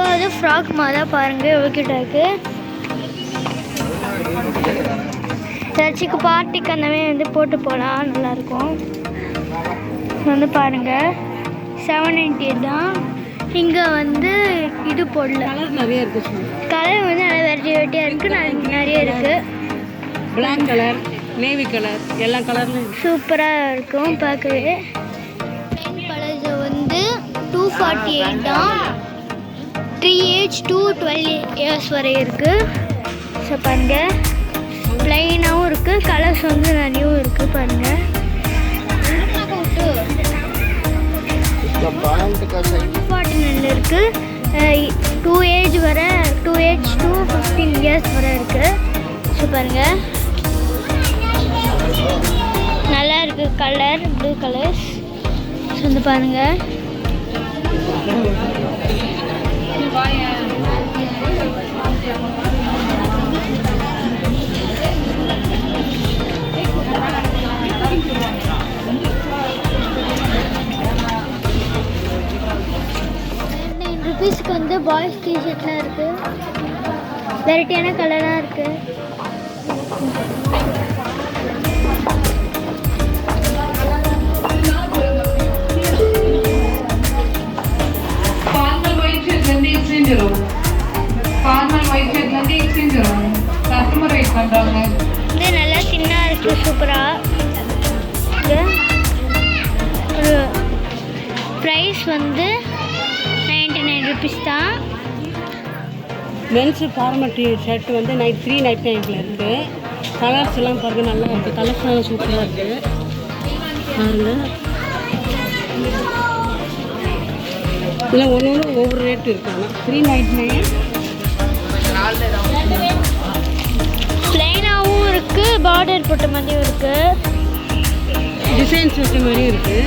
அது ஃப்ராக் மாதிரி தான் பாருங்கள், எவ்வளோ கிட்ட இருக்குது. சர்ச்சுக்கு பார்ட்டிக்கு அந்த மாதிரி வந்து போட்டு போகலாம், நல்லாயிருக்கும். வந்து பாருங்கள் 798 தான். இங்கே வந்து இது போடல, கலர் நிறைய இருக்குது. கலர் வந்து நல்லா வெரைட்டியாக இருக்குது, நிறைய இருக்குது. பிளாக் கலர், நேவி கலர், எல்லா கலர்லையும் சூப்பராக இருக்கும் பார்க்கவே. கலர்ஸ் வந்து 248 தான். 3 ஏஜ் to 12 இயர்ஸ் வரை இருக்குது. ஸோ பாருங்கள், ப்ளைனாகவும் இருக்குது, கலர்ஸ் வந்து நிறையவும் இருக்குது பாருங்கள். 49 இருக்குது. 2 ஏஜ் வரை, 2 ஏஜ் to 15 இயர்ஸ் வரை இருக்குது. ஸோ பாருங்கள், நல்லா இருக்குது கலர், ப்ளூ கலர்ஸ். ஸோ வந்து பாருங்கள், ₹9 வந்து பாய்ஸ் டிஷர்ட்லாம் இருக்குது, வெரைட்டியான கலராக இருக்குது. இது நல்லா தின்னாக இருக்குது, சூப்பராக. ஒரு ப்ரைஸ் வந்து ₹99 தான். மென்ஸு ஃபார்மல் ஷர்ட் வந்து 399 இருக்குது. கலர்ஸ் எல்லாம் பாருங்கள், நல்லா இருக்குது. கலர்ஸ் எல்லாம் சூப்பராக இருக்குது பாருங்கள். இல்லை ஒன்று ஒவ்வொரு ரேட்டு இருக்காங்க. 399. ப்ளைனாகவும் இருக்குது, பார்டர் போட்ட மாதிரியும் இருக்குது, டிசைன்ஸ் வச்ச மாதிரியும் இருக்குது.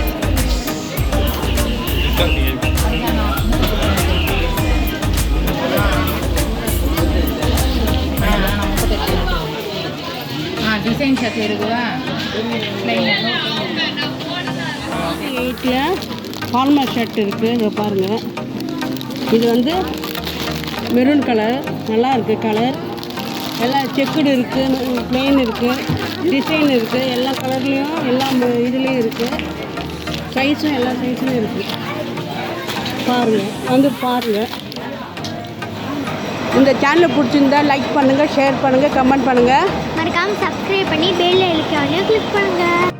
டிசைன் ஷர்ட் இருக்குதா? 8ல் ஃபார்மல் ஷர்ட் இருக்குது. இதை பாருங்கள், இது வந்து மெரூன் கலர், நல்லா இருக்குது கலர். எல்லாம் செக்குடு இருக்குது, ப்ளெயின் இருக்குது, டிசைன் இருக்குது, எல்லா கலர்லேயும் எல்லா இதுலேயும் இருக்குது. சைஸும் எல்லா சைஸ்லையும் இருக்குது. பாருங்கள், வந்து பாருங்கள். இந்த சேனலை பிடிச்சிருந்தா லைக் பண்ணுங்கள், ஷேர் பண்ணுங்கள், கமெண்ட் பண்ணுங்கள். மறக்காமல் சப்ஸ்கிரைப் பண்ணி பெல் ஐகானையும் கிளிக் பண்ணுங்கள்.